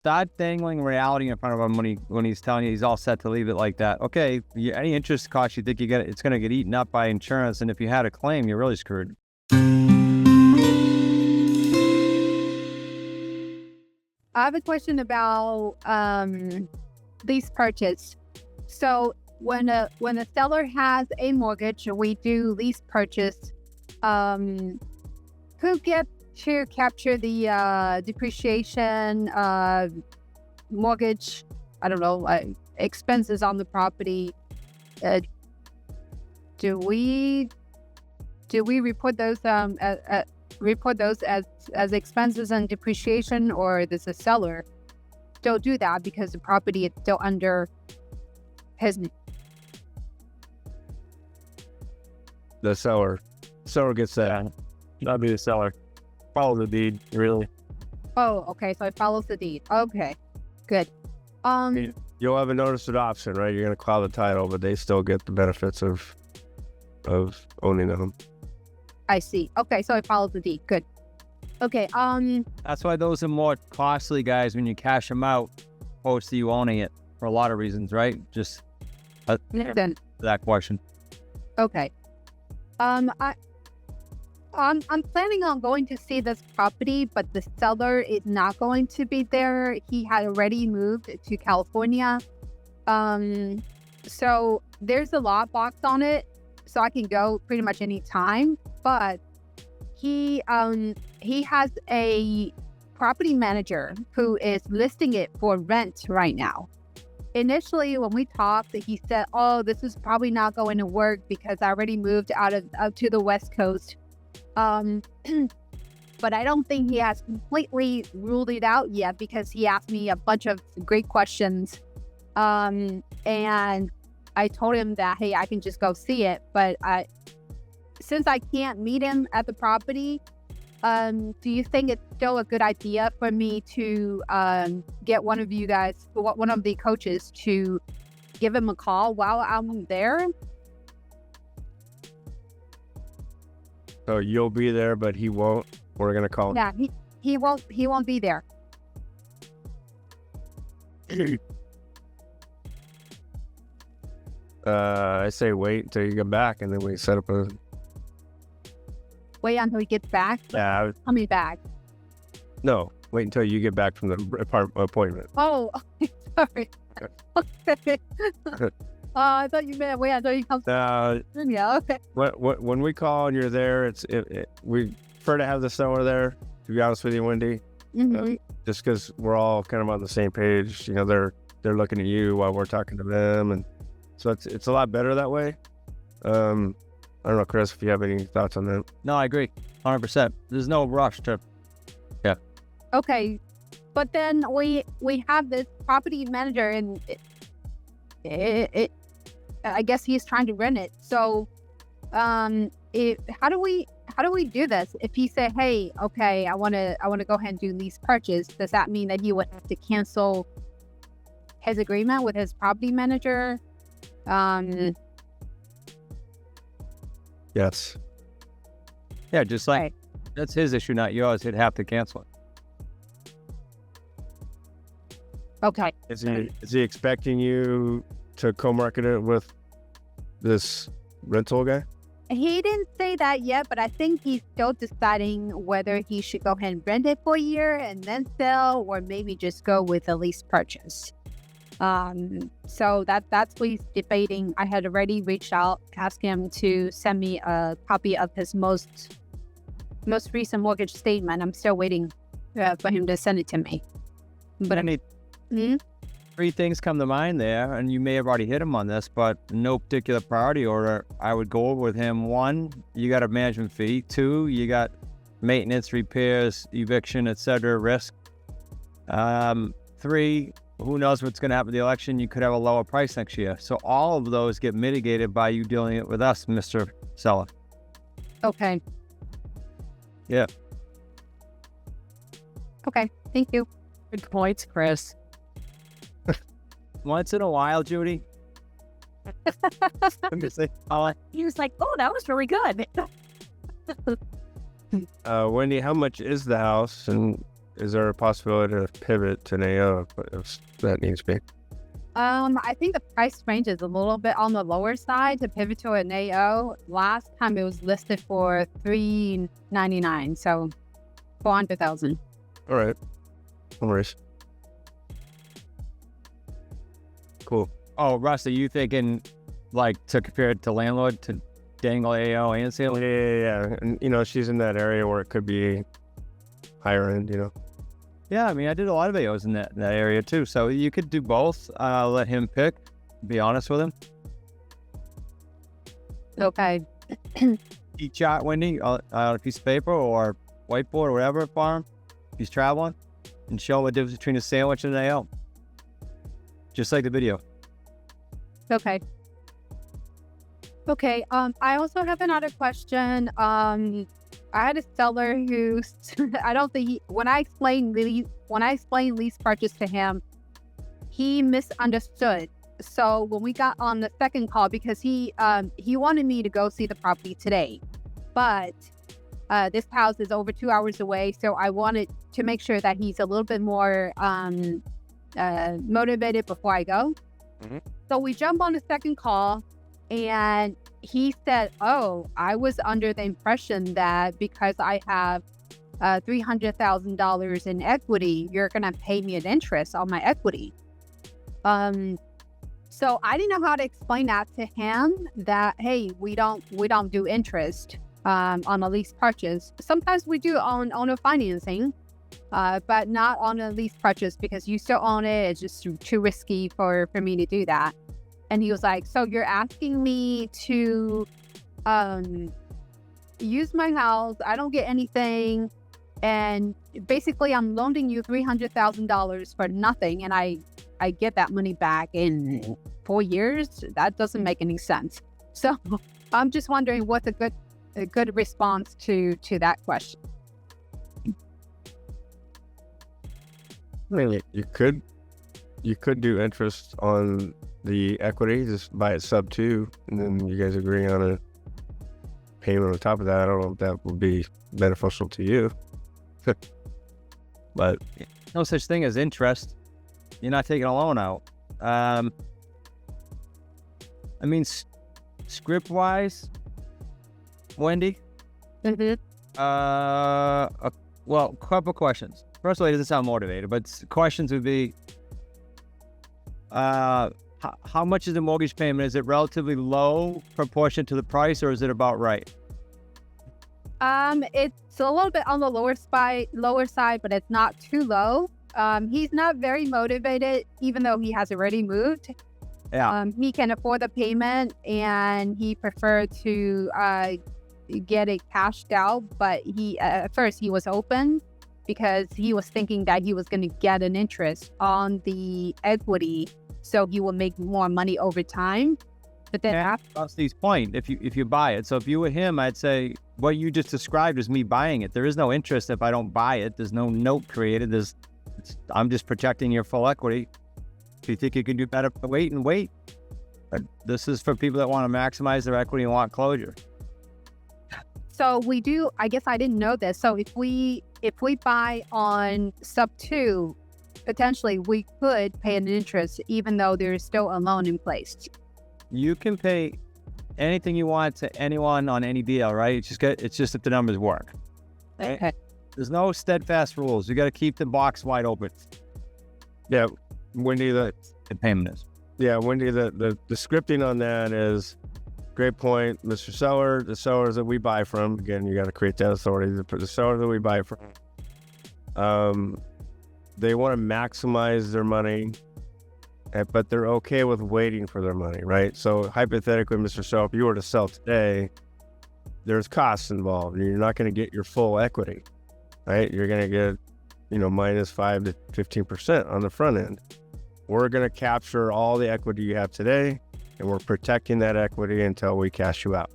start dangling reality in front of him when he's telling you he's all set to leave it like that. Okay, any interest cost you think you get, it's going to get eaten up by insurance, and if you had a claim, you're really screwed. I have a question about lease purchase. So when a seller has a mortgage, we do lease purchase. Who gets to capture the depreciation, mortgage, I don't know, expenses on the property? Do we report those as expenses and depreciation, or does the seller still do that because the property is still under his name? The seller gets that. That'd be the seller. Follow the deed, really. Oh, okay. So it follows the deed. Okay, good. You'll have a notice of adoption, right? You're gonna cloud the title, but they still get the benefits of owning the home. I see. Okay, so it follows the deed. Good. Okay. That's why those are more costly, guys, when you cash them out, opposed to you owning it, for a lot of reasons, right? Just Then that question. okay. I'm planning on going to see this property, but the seller is not going to be there. He had already moved to California. So there's a lockbox on it, so I can go pretty much any time. But he has a property manager who is listing it for rent right now. Initially, when we talked, he said, "Oh, this is probably not going to work because I already moved out to the West Coast." But I don't think he has completely ruled it out yet, because he asked me a bunch of great questions. And I told him that, hey, I can just go see it. But since I can't meet him at the property, do you think it's still a good idea for me to get one of you guys, one of the coaches, to give him a call while I'm there? So you'll be there, but he won't. We're gonna call him. Yeah, he won't be there. I say wait until you get back, and then we set up a. Wait until he gets back. Yeah. Coming back. No, wait until you get back from the appointment. Oh, sorry. Okay. I thought you meant wait until he comes. Yeah. Okay. When we call and you're there, we prefer to have the seller there. To be honest with you, Wendy, just because we're all kind of on the same page. You know, they're looking at you while we're talking to them, and so it's a lot better that way. I don't know, Chris, if you have any thoughts on that. No, I agree, 100%. There's no rush to. Yeah. Okay, but then we have this property manager, and I guess he's trying to rent it. So, how do we do this? If he said, "Hey, okay, I want to go ahead and do lease purchase," does that mean that he would have to cancel his agreement with his property manager? Yes. Yeah, just like that's his issue, not yours. He'd have to cancel it. Okay. Is he expecting you to co-market it with this rental guy? He didn't say that yet, but I think he's still deciding whether he should go ahead and rent it for a year and then sell, or maybe just go with a lease purchase. So that's what he's debating. I had already reached out, asked him to send me a copy of his most recent mortgage statement. I'm still waiting for him to send it to me. But I mean, three things come to mind there, and you may have already hit him on this, but no particular priority order. I would go over with him. 1, you got a management fee. 2, you got maintenance, repairs, eviction, etc. risk. 3, who knows what's going to happen with the election? You could have a lower price next year. So all of those get mitigated by you dealing it with us, Mr. Seller. Okay. Yeah. Okay. Thank you. Good points, Chris. Once in a while, Judy. I'm just saying. He was like, "Oh, that was really good." Wendy, how much is the house, and is there a possibility to pivot to an AO if that needs to be? I think the price range is a little bit on the lower side to pivot to an AO. Last time it was listed for $399, so $400,000. All right. No worries. Cool. Oh, Russ, are you thinking like to compare it to landlord to dangle AO and sale? Yeah. And, she's in that area where it could be higher end, Yeah, I mean, I did a lot of AOs in that area too. So you could do both. Let him pick. Be honest with him. Okay. E-chart, Wendy, on a piece of paper or whiteboard or whatever for him. If he's traveling, and show him the difference between a sandwich and an AO. Just like the video. Okay. I also have another question. I had a seller who I don't think when I explained lease purchase to him, he misunderstood. So when we got on the second call, because he wanted me to go see the property today, but this house is over 2 hours away, so I wanted to make sure that he's a little bit more motivated before I go. Mm-hmm. So we jump on the second call, and he said, "Oh, I was under the impression that because I have $300,000 in equity, you're gonna pay me an interest on my equity." So I didn't know how to explain that to him. That hey, we don't do interest on a lease purchase. Sometimes we do on owner financing, but not on a lease purchase because you still own it. It's just too risky for me to do that. And he was like, "So you're asking me to use my house? I don't get anything, and basically I'm loaning you $300,000 for nothing, and I get that money back in 4 years? That doesn't make any sense." So I'm just wondering what's a good response to that question. I mean, you could do interest on the equity, just buy it sub 2, and then you guys agree on a payment on top of that. I don't know if that would be beneficial to you. But no such thing as interest. You're not taking a loan out. I mean, script-wise, Wendy? Mm-hmm. Well, a couple questions. First of all, he doesn't sound motivated, but questions would be, how much is the mortgage payment? Is it relatively low proportion to the price, or is it about right? It's a little bit on the lower side, but it's not too low. He's not very motivated, even though he has already moved. Yeah. He can afford the payment, and he preferred to get it cashed out. But at first he was open because he was thinking that he was going to get an interest on the equity, so he will make more money over time. But then after Rusty's point, if you buy it. So if you were him, I'd say what you just described is me buying it. There is no interest if I don't buy it. There's no note created. I'm just protecting your full equity. If you think you can do better, wait. But this is for people that want to maximize their equity and want closure. So we do, I guess I didn't know this. So if we buy on sub 2, potentially we could pay an interest even though there's still a loan in place. You can pay anything you want to anyone on any deal, right? It's just if the numbers work. Right? Okay. There's no steadfast rules. You got to keep the box wide open. yeah, Wendy, the payment is. Yeah, Wendy, the scripting on that is great point. Mr. Seller, the sellers that we buy from, again, you got to create that authority. The seller that we buy from, they want to maximize their money, but they're okay with waiting for their money, right? So hypothetically, Mr. Seller, if you were to sell today, there's costs involved, and you're not going to get your full equity, right? You're going to get, minus 5 to 15% on the front end. We're going to capture all the equity you have today, and we're protecting that equity until we cash you out.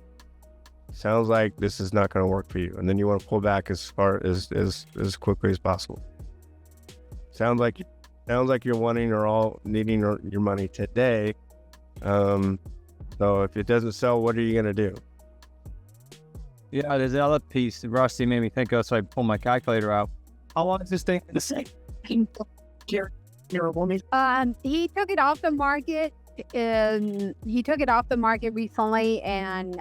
Sounds like this is not going to work for you, and then you want to pull back as far as quickly as possible. Sounds like you're wanting or all needing your money today. So if it doesn't sell, what are you going to do? Yeah, there's another piece that Rusty made me think of, so I pulled my calculator out. How long is this thing? The same. You're a woman. He took it off the market. He took it off the market recently, and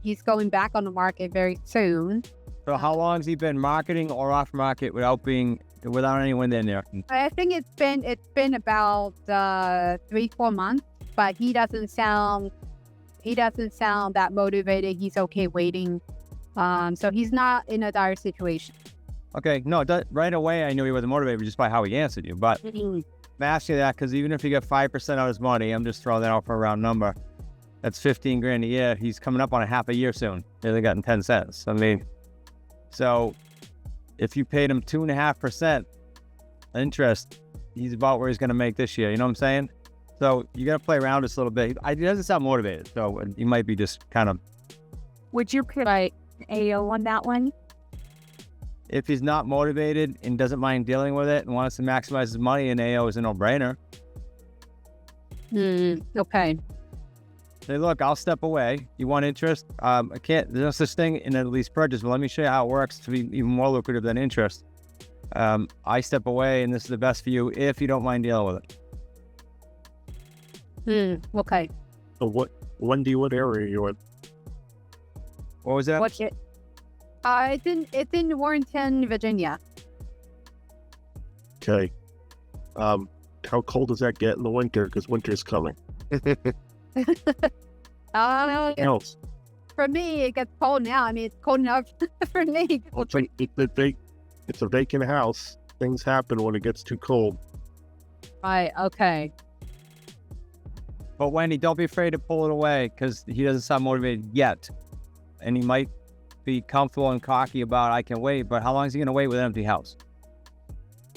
he's going back on the market very soon. So how long has he been marketing or off market without anyone in there? I think it's been about 3-4 months, but he doesn't sound that motivated. He's okay waiting. So he's not in a dire situation. Okay, no, right away I knew he wasn't motivated just by how he answered you. But I'm asking you that because even if you get 5% of his money, I'm just throwing that out for a round number. That's $15,000 a year. He's coming up on a half a year soon. He only gotten 10 cents. I mean, so if you paid him 2.5% interest, he's about where he's going to make this year. You know what I'm saying? So you got to play around just a little bit. He doesn't sound motivated, so he might be just kind of. Would you put AO on that one? If he's not motivated and doesn't mind dealing with it and wants to maximize his money, and AO is a no-brainer. Okay. Say, look, I'll step away. You want interest? I can't. There's no such thing in a lease purchase, but let me show you how it works to be even more lucrative than interest. I step away, and this is the best for you if you don't mind dealing with it. Okay. So Wendy, what area are you in? What was that? What's it? It's in Warrenton, Virginia. Okay. How cold does that get in the winter? Because winter's coming. Else. For me, it gets cold now. I mean, it's cold enough for me. Well, it's a vacant house. Things happen when it gets too cold. Right. Okay. But Wendy, don't be afraid to pull it away because he doesn't sound motivated yet. And he might be comfortable and cocky about, I can wait, but how long is he going to wait with an empty house?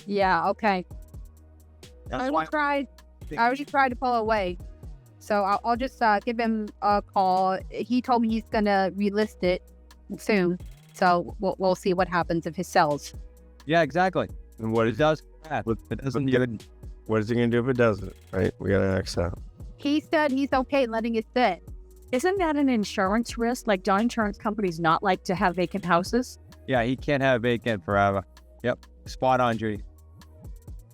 Yeah. Okay. That's I why already tried to pull away. So I'll just give him a call. He told me he's gonna relist it soon. So we'll see what happens if he sells. Yeah, exactly. And what It is does. Yeah, it doesn't. what is he gonna do if it doesn't? Right? We gotta ask that. He said he's okay letting it sit. Isn't that an insurance risk? Like, don't insurance companies not like to have vacant houses? Yeah, he can't have vacant forever. Yep, spot on, Judy.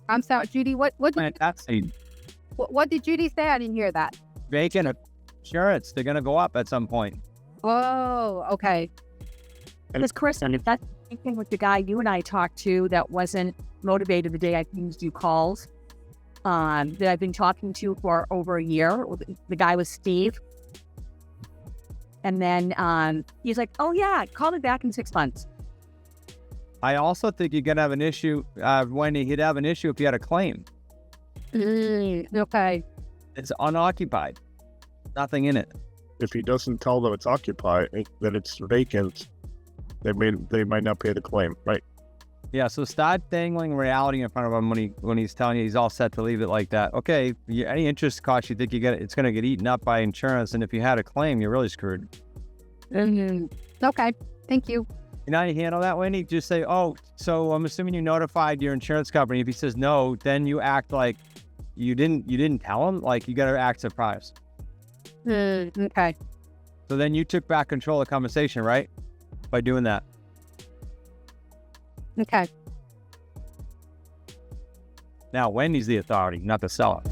I'm sorry, Judy. What Fantastic. what did Judy say? I didn't hear that. Vacant insurance, they're gonna go up at some point. Oh, okay. Because Chris, if that's the same thing with the guy you and I talked to that wasn't motivated the day I used you calls, that I've been talking to for over a year. The guy was Steve. And then he's like, oh yeah, call me back in 6 months. I also think you're gonna have an issue, Wendy. He'd have an issue if you had a claim. Okay. It's unoccupied, nothing in it. If he doesn't tell them it's occupied, that it's vacant, they might not pay the claim, right? Yeah, so start dangling reality in front of him when he's telling you he's all set to leave it like that. Okay, any interest cost you think it's going to get eaten up by insurance, and if you had a claim, you're really screwed. Okay. Thank you. You know how you handle that, Wendy? Just say, oh, so I'm assuming you notified your insurance company. If he says no, then you act like you didn't tell him. Like, you got to act surprised. Okay. So then you took back control of the conversation, right? By doing that. Okay. Now, Wendy's the authority, not the seller.